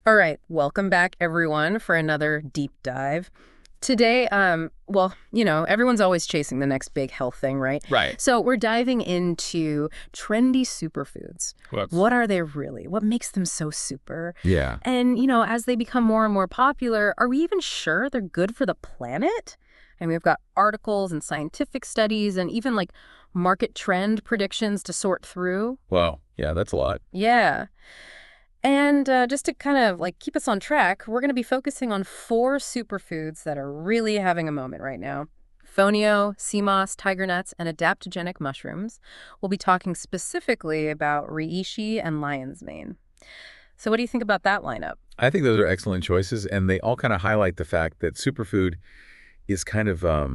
All right, welcome back everyone for another deep dive. Today, everyone's always chasing the next big health thing, right? Right. So we're diving into trendy superfoods. Whoops. What are they really? What makes them so super? Yeah. And, as they become more and more popular, are we even sure they're good for the planet? And we've got articles and scientific studies and even like market trend predictions to sort through. Wow. Yeah, that's a lot. Yeah. And just to kind of like keep us on track, we're going to be focusing on 4 superfoods that are really having a moment right now. Fonio, sea moss, tiger nuts, and adaptogenic mushrooms. We'll be talking specifically about reishi and lion's mane. So what do you think about that lineup? I think those are excellent choices, and they all kind of highlight the fact that superfood is kind of a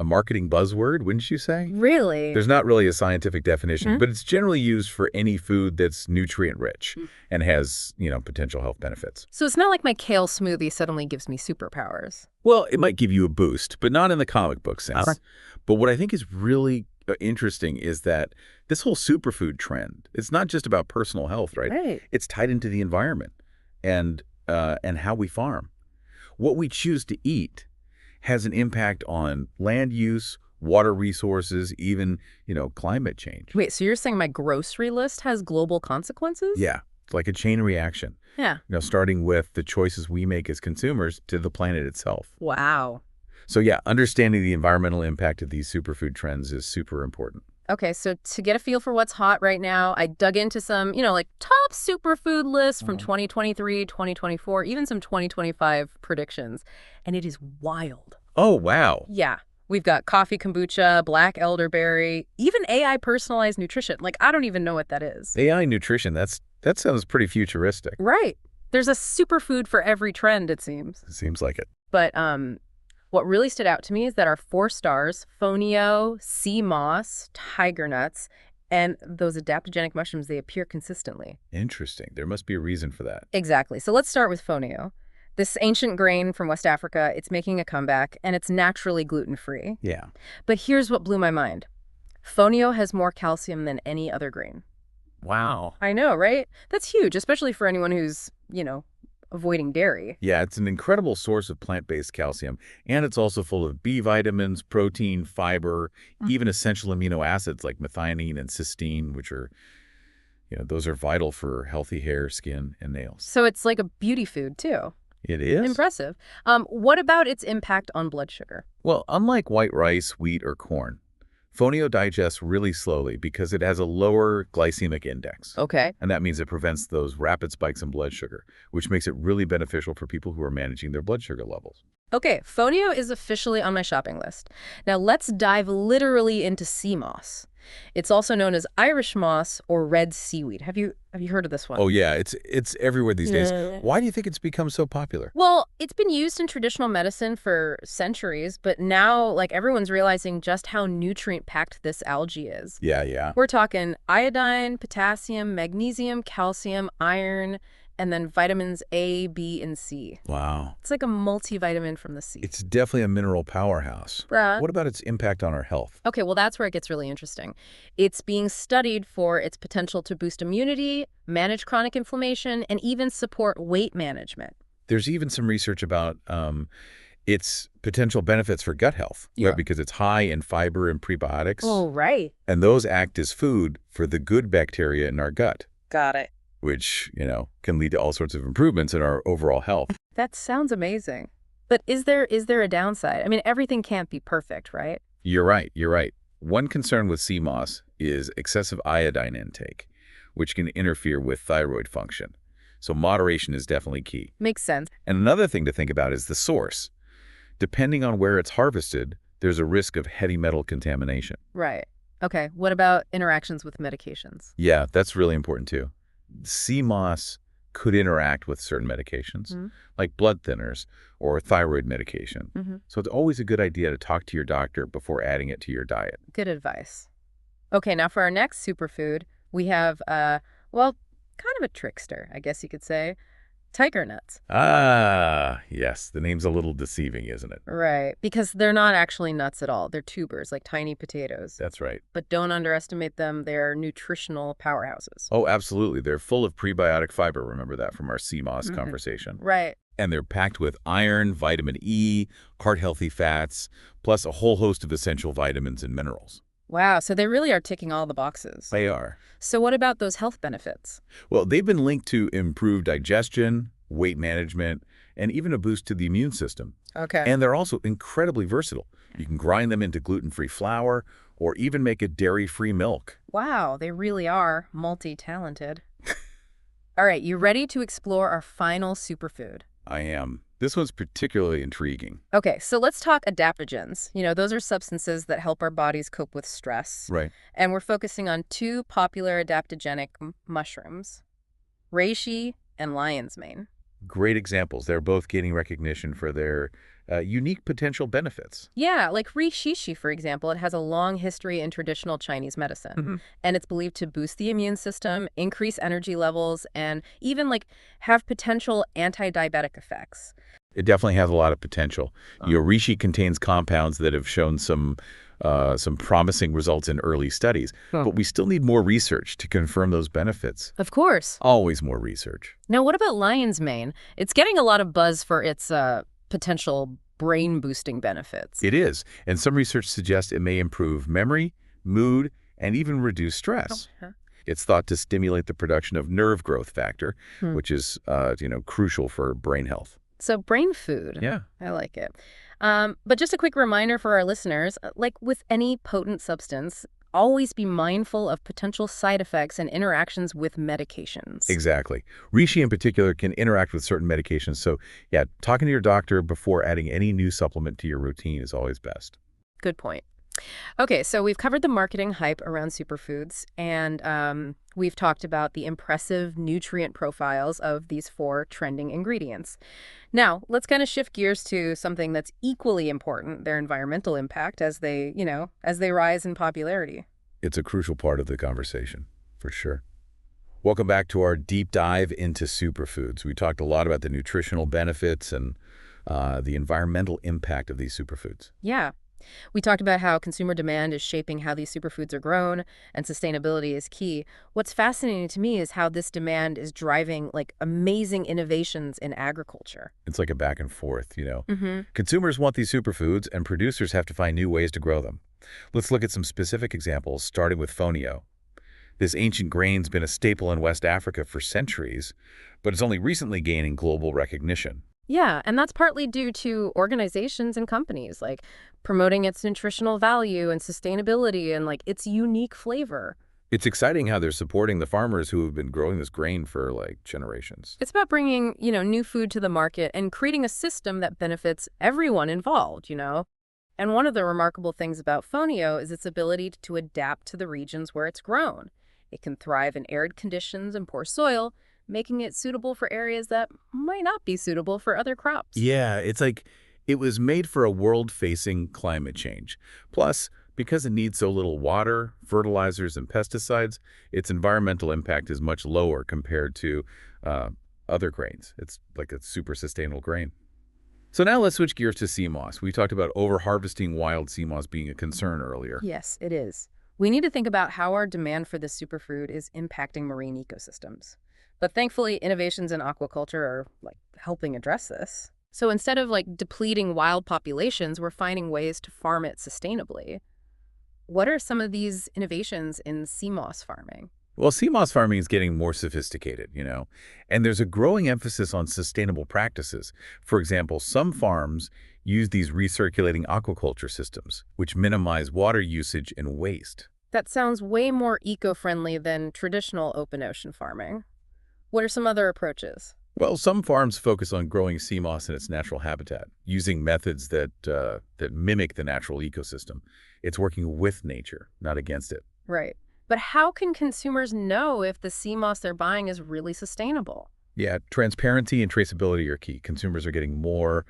marketing buzzword, wouldn't you say? Really? There's not really a scientific definition, Hmm? but it's generally used for any food that's nutrient-rich and has, potential health benefits. So it's not like my kale smoothie suddenly gives me superpowers. Well, it might give you a boost, but not in the comic book sense. Okay. But what I think is really interesting is that this whole superfood trend, it's not just about personal health, right? Right. It's tied into the environment and how we farm. What we choose to eat has an impact on land use, water resources, even, climate change. Wait, so you're saying my grocery list has global consequences? Yeah, it's like a chain reaction, Yeah. starting with the choices we make as consumers to the planet itself. Wow. So yeah, understanding the environmental impact of these superfood trends is super important. Okay, so to get a feel for what's hot right now, I dug into some, like top superfood lists from 2023, 2024, even some 2025 predictions, and it is wild. Oh, wow. Yeah, we've got coffee kombucha, black elderberry, even AI personalized nutrition. Like, I don't even know what that is. AI nutrition, that sounds pretty futuristic. Right. There's a superfood for every trend, it seems. It seems like it. But what really stood out to me is that our 4 stars, fonio, sea moss, tiger nuts, and those adaptogenic mushrooms, they appear consistently. Interesting. There must be a reason for that. Exactly. So let's start with fonio. This ancient grain from West Africa, it's making a comeback, and it's naturally gluten-free. Yeah. But here's what blew my mind. Fonio has more calcium than any other grain. Wow. I know, right? That's huge, especially for anyone who's, avoiding dairy. Yeah, it's an incredible source of plant-based calcium, and it's also full of B vitamins, protein, fiber, even essential amino acids like methionine and cysteine, which are, those are vital for healthy hair, skin, and nails. So it's like a beauty food, too. It is? Impressive. What about its impact on blood sugar? Well, unlike white rice, wheat, or corn, fonio digests really slowly because it has a lower glycemic index. Okay. And that means it prevents those rapid spikes in blood sugar, which makes it really beneficial for people who are managing their blood sugar levels. Okay, fonio is officially on my shopping list. Now let's dive literally into sea moss. It's also known as Irish moss or red seaweed. Have you heard of this one? Oh, yeah, it's everywhere these days. Yeah. Why do you think it's become so popular? Well, it's been used in traditional medicine for centuries, but now, like, everyone's realizing just how nutrient-packed this algae is. Yeah. We're talking iodine, potassium, magnesium, calcium, iron, and then vitamins A, B, and C. Wow. It's like a multivitamin from the sea. It's definitely a mineral powerhouse. Bruh. What about its impact on our health? Okay, well, that's where it gets really interesting. It's being studied for its potential to boost immunity, manage chronic inflammation, and even support weight management. There's even some research about its potential benefits for gut health, Yeah. because it's high in fiber and prebiotics. Oh, right. And those act as food for the good bacteria in our gut, Got it. which, can lead to all sorts of improvements in our overall health. That sounds amazing. But is there a downside? I mean, everything can't be perfect, right? You're right. One concern with sea moss is excessive iodine intake, which can interfere with thyroid function. So moderation is definitely key. Makes sense. And another thing to think about is the source. Depending on where it's harvested, there's a risk of heavy metal contamination. Right. Okay, what about interactions with medications? Yeah, that's really important too. Sea moss could interact with certain medications, like blood thinners or thyroid medication. So it's always a good idea to talk to your doctor before adding it to your diet. Good advice. Okay, now for our next superfood, we have, kind of a trickster, I guess you could say. Tiger nuts. Ah, yes. The name's a little deceiving, isn't it? Right, because they're not actually nuts at all. They're tubers, like tiny potatoes. That's right. But don't underestimate them. They're nutritional powerhouses. Oh, absolutely. They're full of prebiotic fiber. Remember that from our CMOS Hmm. conversation. Right. And they're packed with iron, vitamin E, heart-healthy fats, plus a whole host of essential vitamins and minerals. Wow, so they really are ticking all the boxes. They are. So what about those health benefits? Well, they've been linked to improved digestion, weight management, and even a boost to the immune system. Okay. And they're also incredibly versatile. You can grind them into gluten-free flour or even make a dairy-free milk. Wow, they really are multi-talented. All right, you ready to explore our final superfood? I am. This one's particularly intriguing. Okay, so let's talk adaptogens. Those are substances that help our bodies cope with stress. Right. And we're focusing on two popular adaptogenic mushrooms, reishi and lion's mane. Great examples. They're both gaining recognition for their unique potential benefits. Yeah, like reishi, for example, it has a long history in traditional Chinese medicine. Mhm. And it's believed to boost the immune system, increase energy levels, and even have potential anti-diabetic effects. It definitely has a lot of potential. Reishi contains compounds that have shown some promising results in early studies, but we still need more research to confirm those benefits. Of course. Always more research. Now, what about lion's mane? It's getting a lot of buzz for its potential brain-boosting benefits. It is, and some research suggests it may improve memory, mood, and even reduce stress. Huh. It's thought to stimulate the production of nerve growth factor, Hmm. which is crucial for brain health. So brain food. Yeah. I like it. But just a quick reminder for our listeners, like with any potent substance, always be mindful of potential side effects and interactions with medications. Exactly. Reishi in particular can interact with certain medications. So, yeah, talking to your doctor before adding any new supplement to your routine is always best. Good point. Okay, so we've covered the marketing hype around superfoods, and we've talked about the impressive nutrient profiles of these four trending ingredients. Now, let's kind of shift gears to something that's equally important, their environmental impact as they rise in popularity. It's a crucial part of the conversation, for sure. Welcome back to our deep dive into superfoods. We talked a lot about the nutritional benefits and the environmental impact of these superfoods. Yeah. We talked about how consumer demand is shaping how these superfoods are grown, and sustainability is key. What's fascinating to me is how this demand is driving amazing innovations in agriculture. It's like a back and forth. Mm-hmm. Consumers want these superfoods, and producers have to find new ways to grow them. Let's look at some specific examples, starting with fonio. This ancient grain's been a staple in West Africa for centuries, but it's only recently gaining global recognition. Yeah, and that's partly due to organizations and companies promoting its nutritional value and sustainability and its unique flavor. It's exciting how they're supporting the farmers who have been growing this grain for, generations. It's about bringing, new food to the market and creating a system that benefits everyone involved. And one of the remarkable things about fonio is its ability to adapt to the regions where it's grown. It can thrive in arid conditions and poor soil, making it suitable for areas that might not be suitable for other crops. Yeah, it's like it was made for a world facing climate change. Plus, because it needs so little water, fertilizers, and pesticides, its environmental impact is much lower compared to other grains. It's like a super sustainable grain. So now let's switch gears to sea moss. We talked about over-harvesting wild sea moss being a concern earlier. Yes, it is. We need to think about how our demand for this superfood is impacting marine ecosystems. But thankfully, innovations in aquaculture are helping address this. So instead of depleting wild populations, we're finding ways to farm it sustainably. What are some of these innovations in sea moss farming? Well, sea moss farming is getting more sophisticated, and there's a growing emphasis on sustainable practices. For example, some farms use these recirculating aquaculture systems, which minimize water usage and waste. That sounds way more eco-friendly than traditional open ocean farming. What are some other approaches? Well, some farms focus on growing sea moss in its natural habitat, using methods that mimic the natural ecosystem. It's working with nature, not against it. Right. But how can consumers know if the sea moss they're buying is really sustainable? Yeah, transparency and traceability are key. Consumers are getting more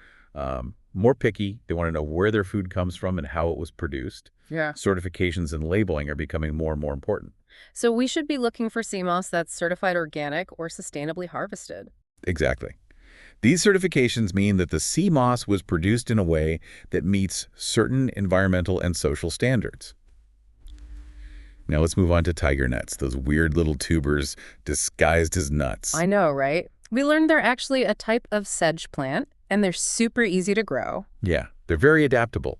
picky. They want to know where their food comes from and how it was produced. Yeah. Certifications and labeling are becoming more and more important. So we should be looking for sea moss that's certified organic or sustainably harvested. Exactly. These certifications mean that the sea moss was produced in a way that meets certain environmental and social standards. Now let's move on to tiger nuts, those weird little tubers disguised as nuts. I know, right? We learned they're actually a type of sedge plant, and they're super easy to grow. Yeah, they're very adaptable.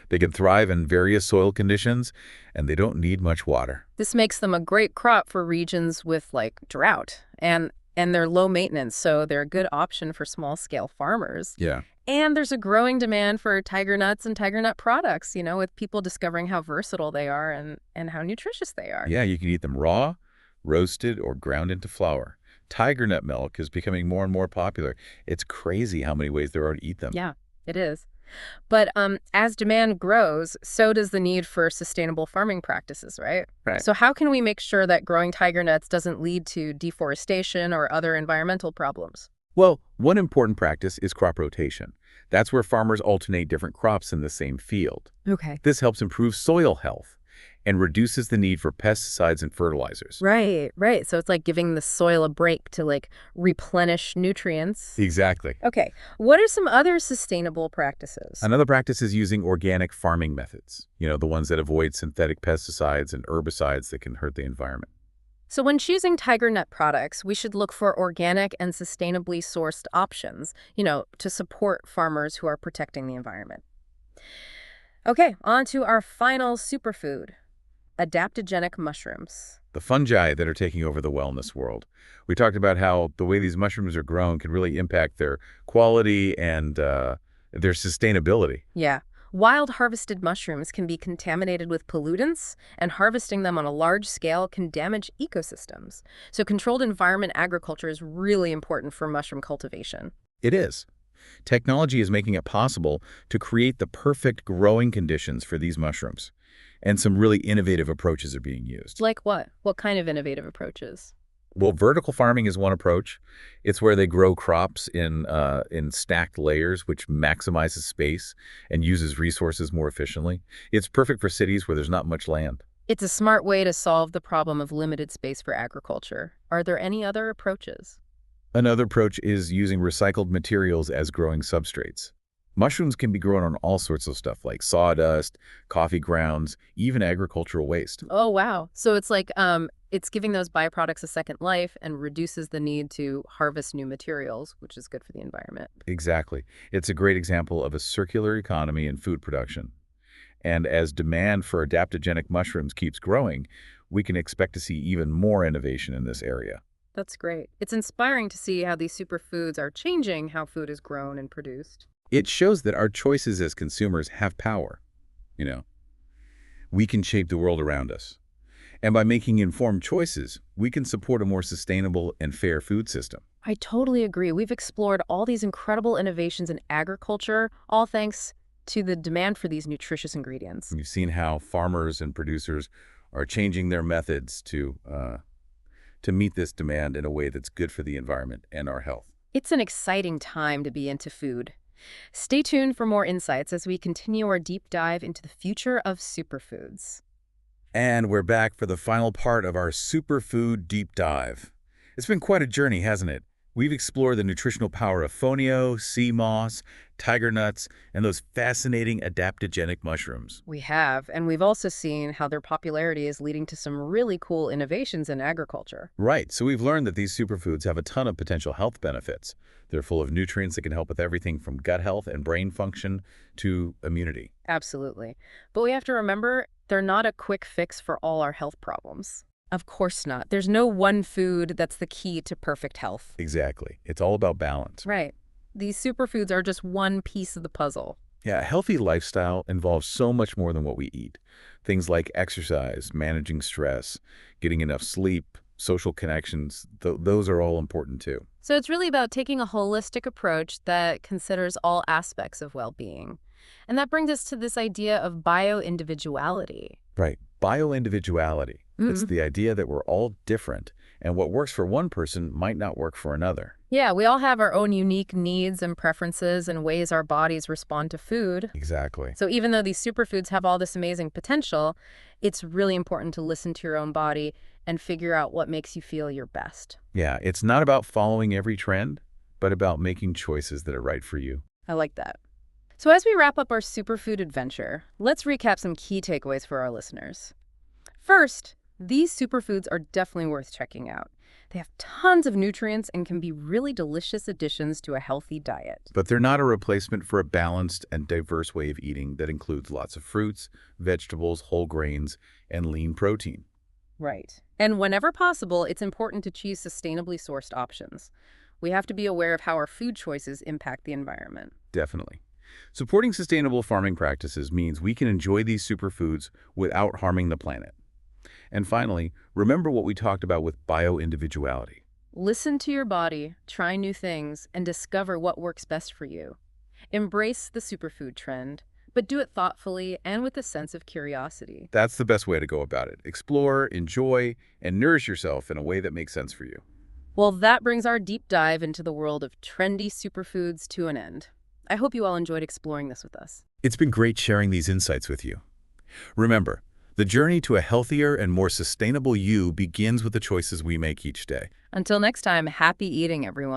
They can thrive in various soil conditions, and they don't need much water. This makes them a great crop for regions with like drought, and they're low maintenance, so they're a good option for small-scale farmers. Yeah. And there's a growing demand for tiger nuts and tiger nut products, with people discovering how versatile they are and how nutritious they are. Yeah, you can eat them raw, roasted, or ground into flour. Tiger nut milk is becoming more and more popular. It's crazy how many ways there are to eat them. Yeah, it is. But as demand grows, so does the need for sustainable farming practices, right? Right. So how can we make sure that growing tiger nuts doesn't lead to deforestation or other environmental problems? Well, one important practice is crop rotation. That's where farmers alternate different crops in the same field. Okay. This helps improve soil health and reduces the need for pesticides and fertilizers. Right, right. So it's like giving the soil a break to like replenish nutrients. Exactly. Okay. What are some other sustainable practices? Another practice is using organic farming methods, the ones that avoid synthetic pesticides and herbicides that can hurt the environment. So when choosing tiger nut products, we should look for organic and sustainably sourced options, to support farmers who are protecting the environment. Okay, on to our final superfood, adaptogenic mushrooms. The fungi that are taking over the wellness world. We talked about how the way these mushrooms are grown can really impact their quality and their sustainability. Yeah. Wild harvested mushrooms can be contaminated with pollutants, and harvesting them on a large scale can damage ecosystems. So controlled environment agriculture is really important for mushroom cultivation. It is. Technology is making it possible to create the perfect growing conditions for these mushrooms. And some really innovative approaches are being used. Like what? What kind of innovative approaches? Well, vertical farming is one approach. It's where they grow crops in stacked layers, which maximizes space and uses resources more efficiently. It's perfect for cities where there's not much land. It's a smart way to solve the problem of limited space for agriculture. Are there any other approaches? Another approach is using recycled materials as growing substrates. Mushrooms can be grown on all sorts of stuff like sawdust, coffee grounds, even agricultural waste. Oh, wow. So it's like it's giving those byproducts a second life and reduces the need to harvest new materials, which is good for the environment. Exactly. It's a great example of a circular economy in food production. And as demand for adaptogenic mushrooms keeps growing, we can expect to see even more innovation in this area. That's great. It's inspiring to see how these superfoods are changing how food is grown and produced. It shows that our choices as consumers have power. You know, we can shape the world around us. And by making informed choices, we can support a more sustainable and fair food system. I totally agree. We've explored all these incredible innovations in agriculture, all thanks to the demand for these nutritious ingredients. You've seen how farmers and producers are changing their methods to meet this demand in a way that's good for the environment and our health. It's an exciting time to be into food. Stay tuned for more insights as we continue our deep dive into the future of superfoods. And we're back for the final part of our superfood deep dive. It's been quite a journey, hasn't it? We've explored the nutritional power of fonio, sea moss, tiger nuts, and those fascinating adaptogenic mushrooms. We have, and we've also seen how their popularity is leading to some really cool innovations in agriculture. Right, so we've learned that these superfoods have a ton of potential health benefits. They're full of nutrients that can help with everything from gut health and brain function to immunity. Absolutely. But we have to remember, they're not a quick fix for all our health problems. Of course not. There's no one food that's the key to perfect health. Exactly. It's all about balance. Right. These superfoods are just one piece of the puzzle. Yeah, a healthy lifestyle involves so much more than what we eat. Things like exercise, managing stress, getting enough sleep, social connections, those are all important too. So it's really about taking a holistic approach that considers all aspects of well-being. And that brings us to this idea of bio-individuality. Right. Bio-individuality. It's the idea that we're all different, and what works for one person might not work for another. Yeah, we all have our own unique needs and preferences and ways our bodies respond to food. Exactly. So even though these superfoods have all this amazing potential, it's really important to listen to your own body and figure out what makes you feel your best. Yeah, it's not about following every trend, but about making choices that are right for you. I like that. So as we wrap up our superfood adventure, let's recap some key takeaways for our listeners. First, these superfoods are definitely worth checking out. They have tons of nutrients and can be really delicious additions to a healthy diet. But they're not a replacement for a balanced and diverse way of eating that includes lots of fruits, vegetables, whole grains, and lean protein. Right. And whenever possible, it's important to choose sustainably sourced options. We have to be aware of how our food choices impact the environment. Definitely. Supporting sustainable farming practices means we can enjoy these superfoods without harming the planet. And finally, remember what we talked about with bio-individuality. Listen to your body, try new things, and discover what works best for you. Embrace the superfood trend, but do it thoughtfully and with a sense of curiosity. That's the best way to go about it. Explore, enjoy, and nourish yourself in a way that makes sense for you. Well, that brings our deep dive into the world of trendy superfoods to an end. I hope you all enjoyed exploring this with us. It's been great sharing these insights with you. Remember, the journey to a healthier and more sustainable you begins with the choices we make each day. Until next time, happy eating, everyone.